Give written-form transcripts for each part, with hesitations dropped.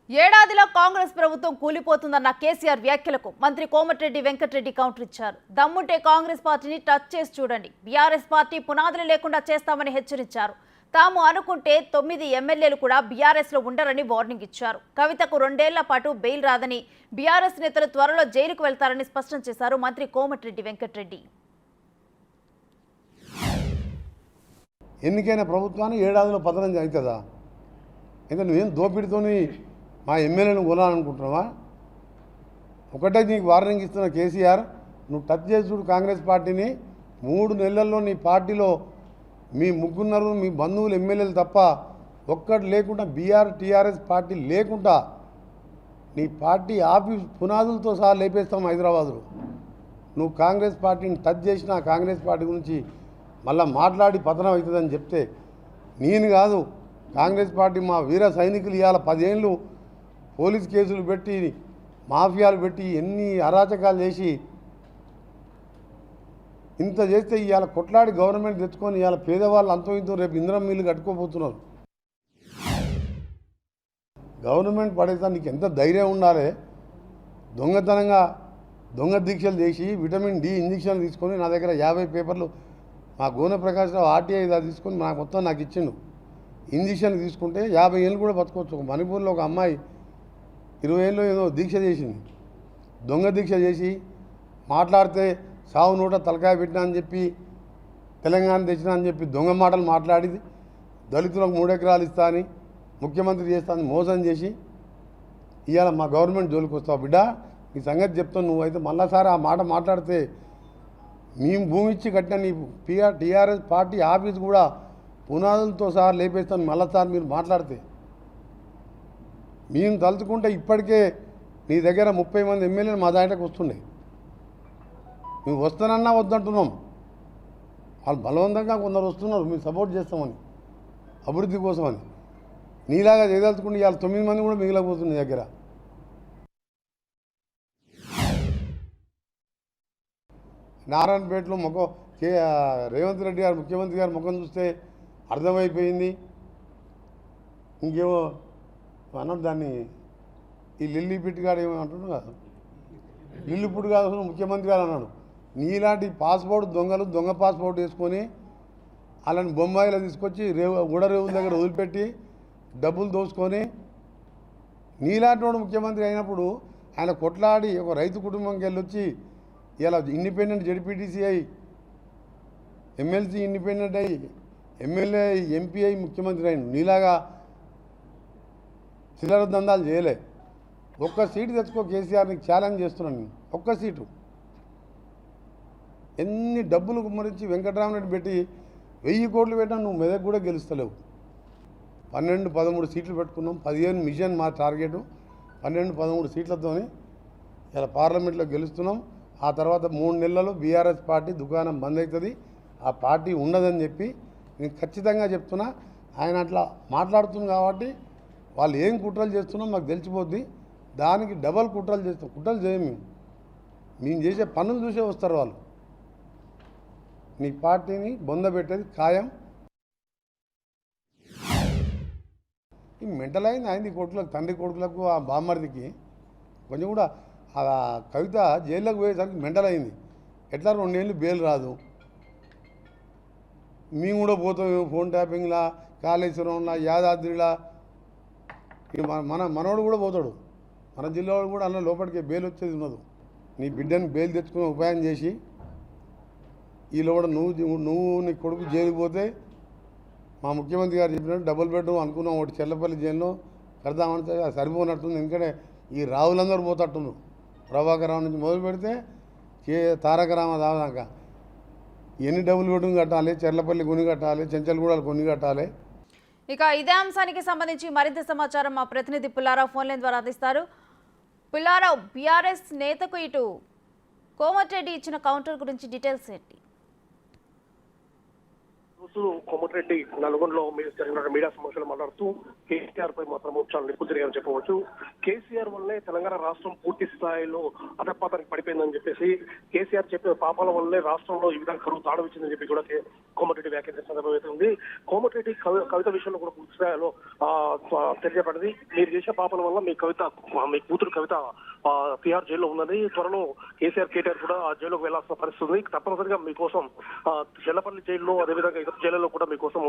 ఏడాదిలో కాంగ్రెస్ ప్రభుత్వం కూలిపోతుందన్న కేసీఆర్ వ్యాఖ్యలకు మంత్రి కోమటిరెడ్డి వెంకటరెడ్డి కౌంటర్ ఇచ్చారు. దమ్ముంటే కాంగ్రెస్ పార్టీని టచ్ చేసి చూడండి, బీఆర్ఎస్ పార్టీ పునాదులు లేకుండా చేస్తామని హెచ్చరించారు. తాము అనుకుంటే 9 ఎమ్మెల్యేలు కూడా బీఆర్ఎస్ లో ఉండరని వార్నింగ్ ఇచ్చారు. కవితకు 2 ఏళ్ల పాటు బెయిల్ రాదని, బీఆర్ఎస్ నేతలు త్వరలో జైలుకు వెళ్తారని స్పష్టం చేశారు మంత్రి కోమటిరెడ్డి వెంకటరెడ్డి. ఎన్నికైన ప్రభుత్వాన్ని ఏడాదిలో పతనం అవుతుందా? ఇంకా నువ్వేం దోపిడితోని మా ఎమ్మెల్యేను కొనాలనుకుంటున్నావా? ఒకటే నీకు వార్నింగ్ ఇస్తున్న కేసీఆర్, నువ్వు టచ్ చేసి చూడు కాంగ్రెస్ పార్టీని. 3 నెలల్లో నీ పార్టీలో మీ ముగ్గురున్నరు మీ బంధువులు ఎమ్మెల్యేలు తప్ప ఒక్కటి లేకుండా టీఆర్ఎస్ పార్టీ లేకుండా నీ పార్టీ ఆఫీస్ పునాదులతో సహా లేపేస్తాం హైదరాబాదులో. నువ్వు కాంగ్రెస్ పార్టీని టచ్ చేసినా కాంగ్రెస్ పార్టీ గురించి మళ్ళీ మాట్లాడి పతనం అవుతుందని చెప్తే నేను కాదు, కాంగ్రెస్ పార్టీ మా వీర సైనికులు ఇవాళ 10 ఏళ్ళు పోలీస్ కేసులు పెట్టి మాఫియాలు పెట్టి ఎన్ని అరాచకాలు చేసి ఇంత చేస్తే ఇవాళ కొట్లాడి గవర్నమెంట్ తెచ్చుకొని ఇవాళ పేదవాళ్ళు అంతో ఇంతో రేపు ఇంద్రం మిల్లు కట్టుకోబోతున్నారు. గవర్నమెంట్ పడేసా నీకు ఎంత ధైర్యం ఉండాలి? దొంగతనంగా దొంగ దీక్షలు చేసి విటమిన్ డి ఇంజక్షన్లు తీసుకొని నా దగ్గర 50 పేపర్లు మా గోనె ప్రకాశ్రావు ఆర్టీఐ తీసుకొని నాకు ఇచ్చిండు. ఇంజక్షన్ తీసుకుంటే 50 ఏళ్ళు కూడా బతకవచ్చు. మణిపూర్లో ఒక అమ్మాయి 20 ఏళ్ళు ఏదో దీక్ష చేసింది, దొంగ దీక్ష చేసి మాట్లాడితే సావు నోట తలకాయ పెట్టినా అని చెప్పి, తెలంగాణ తెచ్చినా అని చెప్పి దొంగ మాటలు మాట్లాడింది. దళితులకు 3 ఎకరాలు ఇస్తా అని, ముఖ్యమంత్రి చేస్తా అని మోసం చేసి ఇవాళ మా గవర్నమెంట్ జోలికి వస్తావు. బిడ్డ నీ సంగతి చెప్తాను. నువ్వైతే మళ్ళాసారి ఆ మాట మాట్లాడితే మేము భూమి ఇచ్చి కట్టిన నీ టీఆర్ఎస్ పార్టీ ఆఫీస్ కూడా పునాదులతో సహా లేపేస్తాను. మళ్ళీసారి మీరు మాట్లాడితే మేము తలుచుకుంటే ఇప్పటికే నీ దగ్గర 30 మంది ఎమ్మెల్యేలు మా దాంట్లోకి వస్తున్నాయి. మేము వస్తానన్నా వద్దంటున్నాం. వాళ్ళు బలవంతంగా కొందరు వస్తున్నారు, మేము సపోర్ట్ చేస్తామని, అభివృద్ధి కోసమని. నీలాగా చేయదలుచుకుంటే ఇవాళ 9 మంది కూడా మిగిలిపోతుంది నీ దగ్గర. నారాయణపేటలో రేవంత్ రెడ్డి గారు ముఖ్యమంత్రి గారు ముఖం చూస్తే అర్థమైపోయింది. ఇంకేమో అన్నాడు దాన్ని, ఈ లిల్లీ పిట్ గారు ఏమో అంటున్నాడు కాదు, లిల్లీ పుట్టు కాదు అసలు ముఖ్యమంత్రి గారు అన్నాడు. నీలాంటి పాస్పోర్ట్ దొంగలు దొంగ పాస్పోర్ట్ వేసుకొని అలాంటి బొంబాయిలో తీసుకొచ్చి రేవుల దగ్గర వదిలిపెట్టి డబ్బులు దోసుకొని నీలాంటి వాడు ముఖ్యమంత్రి అయినప్పుడు ఆయన కొట్లాడి ఒక రైతు కుటుంబంకి వెళ్ళొచ్చి ఇలా ఇండిపెండెంట్ జెడ్పీటీసీ అయి, ఎమ్మెల్సీ ఇండిపెండెంట్ అయ్యి, ఎమ్మెల్యే ఎంపీ అయి ముఖ్యమంత్రి అయిన నీలాగా చిల్లర దందాలు చేయలే. ఒక్క సీటు తెచ్చుకో కేసీఆర్, నీకు ఛాలెంజ్ చేస్తున్నాను నేను. ఒక్క సీటు ఎన్ని డబ్బులు కుమ్మరించి వెంకటరామరెడ్డి పెట్టి 1000 కోట్లు పెట్టినా నువ్వు మెదక్ కూడా గెలుస్తలేవు. 12-13 సీట్లు పెట్టుకున్నాం. 15 మిషన్ మా టార్గెట్. 12-13 సీట్లతోని ఇలా పార్లమెంట్లో గెలుస్తున్నాం. ఆ తర్వాత 3 నెలల్లో బీఆర్ఎస్ పార్టీ దుకాణం బంద్ అవుతుంది, ఆ పార్టీ ఉండదని చెప్పి నేను ఖచ్చితంగా చెప్తున్నా. ఆయన అట్లా మాట్లాడుతుంది కాబట్టి వాళ్ళు ఏం కుట్రలు చేస్తున్నాం మాకు తెలిసిపోద్ది. దానికి డబల్ కుట్రలు చేస్తాం. కుట్రలు చేయం మేము చేసే పనులు చూసే వస్తారు వాళ్ళు. నీ పార్టీని బొందబెట్టేది ఖాయం. ఈ మెంటల్ అయింది ఆయన కొడుకులకు, తండ్రి కొడుకులకు, ఆ బామ్మర్దికి కొంచెం కూడా ఆ కవిత జైల్లోకి పోయేసరికి మెంటల్ అయింది. ఎట్లా 2 ఏళ్ళు బెయిల్ రాదు, మేము కూడా పోతాం ఫోన్ ట్యాపింగ్లా, కాళేశ్వరంలా, యాదాద్రిలా. మనోడు కూడా పోతాడు, మన జిల్లావాడు కూడా అన్న లోపలికి బెయిల్ వచ్చేది ఉన్నది. నీ బిడ్డని బెయిల్ తెచ్చుకునే ఉపాయం చేసి ఈలో కూడా నువ్వు నీ కొడుకు జైలుకి పోతే మా ముఖ్యమంత్రి గారు చెప్పినట్టు డబుల్ బెడ్రూమ్ అనుకున్నాం ఒకటి చెల్లపల్లి జైల్లో కడదామంటే సరిపోనట్టుంది. ఎందుకంటే ఈ రావులందరూ పోతట్టున్నారు. ప్రభాకర్ రావు నుంచి మొదలు పెడితే తారక రామ దాకా ఎన్ని డబుల్ బెడ్రూమ్ కట్టాలి, చెర్లపల్లి కొన్ని కట్టాలి, చెంచల్గూడలు కొన్ని కట్టాలి. ఇక ఇదే అంశానికి సంబంధించి మరింత సమాచారం మా ప్రతినిధి పుల్లారావు ఫోన్ లైన్ ద్వారా అందిస్తారు. పుల్లారావు, బీఆర్ఎస్ నేతకు ఇటు కోమటిరెడ్డి ఇచ్చిన కౌంటర్ గురించి డీటెయిల్స్ ఏంటి? మాట్లాడుతూ కోమటిరెడ్డి నల్గొండలో జరిగిన మీడియా సమావేశంలో మాట్లాడుతూ కేసీఆర్ పై మాత్రం చాలా నిప్పు జరిగాయని చెప్పవచ్చు. కేసీఆర్ వల్లే తెలంగాణ రాష్ట్రం పూర్తి స్థాయిలో అధపాతానికి పడిపోయిందని చెప్పేసి, కేసీఆర్ చెప్పిన పాపాల వల్లే రాష్ట్రంలో ఈ విధంగా కరువు తాడవిచ్చిందని చెప్పి కూడా కోమటిరెడ్డి వ్యాఖ్యానించిన సందర్భం అయితే ఉంది. కోమటిరెడ్డి కవిత విషయంలో కూడా పూర్తి స్థాయిలో తెలియబడింది. మీరు చేసే పాపాల వల్ల మీ కూతురు కవిత తిహార్ జైల్లో ఉన్నది. త్వరలో కేటీఆర్ కూడా ఆ జైలుకు వెళ్లాల్సిన పరిస్థితి ఉంది. తప్పనిసరిగా మీకోసం చెల్లపల్లి జైల్లో, అదేవిధంగా ఇతర జైల్లో కూడా మీకోసం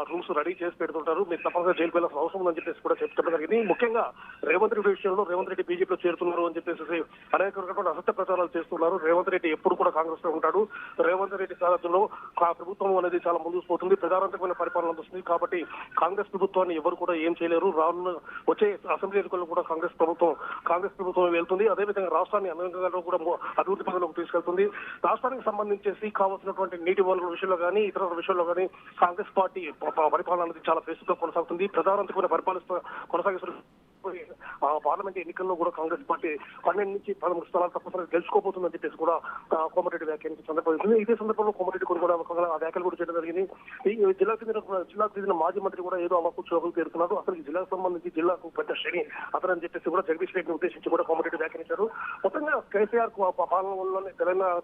రూమ్స్ రెడీ చేసి పెడుతుంటారు. మీరు తప్పనిసరిగా జైలుకు వెళ్లాల్సిన అవసరం ఉందని చెప్పేసి కూడా చెప్పడం జరిగింది. ముఖ్యంగా రేవంత్ రెడ్డి విషయంలో రేవంత్ రెడ్డి బీజేపీలో చేరుతున్నారు అని చెప్పేసి అనేక రకమైన అసత్య ప్రచారాలు చేస్తున్నారు. రేవంత్ రెడ్డి ఎప్పుడు కూడా కాంగ్రెస్ లో ఉంటాడు. రేవంత్ రెడ్డి సారథ్యంలో ప్రభుత్వం అనేది చాలా ముందుకు పోతుంది, ప్రజారంతకమైన పరిపాలన వస్తుంది. కాబట్టి కాంగ్రెస్ ప్రభుత్వాన్ని ఎవరు కూడా ఏం చేయలేరు. రానున్న వచ్చే అసెంబ్లీ ఎన్నికల్లో కూడా కాంగ్రెస్ ప్రభుత్వం వెళ్తుంది. అదేవిధంగా రాష్ట్రాన్ని అనంగా కూడా అభివృద్ధి పనులకు తీసుకెళ్తుంది. రాష్ట్రానికి సంబంధించేసి కావాల్సినటువంటి నీటి వనరుల విషయంలో కానీ ఇతర విషయంలో కానీ కాంగ్రెస్ పార్టీ పరిపాలన అనేది చాలా బేసిక్గా కొనసాగుతుంది. ప్రజారంతకమైన కొనసాగిస్తున్న పార్లమెంట్ ఎన్నికల్లో కూడా కాంగ్రెస్ పార్టీ 12 నుంచి 13 స్థానాలు తప్పనిసరిగా గెలుచుకోబోతుందని చెప్పేసి కూడా కోమటిరెడ్డి వ్యాఖ్యానించిన సందర్భం. ఇదే సందర్భంలో కోమటిరెడ్డి కూడా ఆ వ్యాఖ్యలు కూడా చేయడం జరిగింది. ఈ జిల్లాకు చెందిన మాజీ మంత్రి కూడా ఏదో అమ్మకు చోకులు పేరుతున్నారు. అసలు ఈ జిల్లాకు సంబంధించి జిల్లాకు పెద్ద శ్రేణి అతనని చెప్పేసి కూడా జగదీష్ రెడ్డిని ఉద్దేశించి కూడా కోమటిరెడ్డి వ్యాఖ్యానించారు. మొత్తంగా కేసీఆర్ పాలన వల్లనే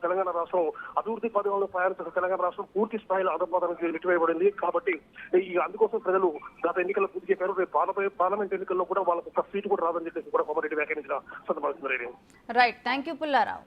తెలంగాణ రాష్ట్రం అభివృద్ధి పథకంలో ప్రయాణించిన తెలంగాణ రాష్ట్రం పూర్తి స్థాయిలో అధపాతానికి నెట్టివేయబడింది. కాబట్టి అందుకోసం ప్రజలు గత ఎన్నికల్లో పూర్తి చెప్పారు. రేపు పార్లమెంట్ ఎన్నికల్లో కూడా వాళ్ళకు ఒక సీటు కూడా రాదని చెప్పేసి కూడా కోమటిరెడ్డి వ్యాఖ్యానించిన సందర్భం. Right, thank you Pullarao.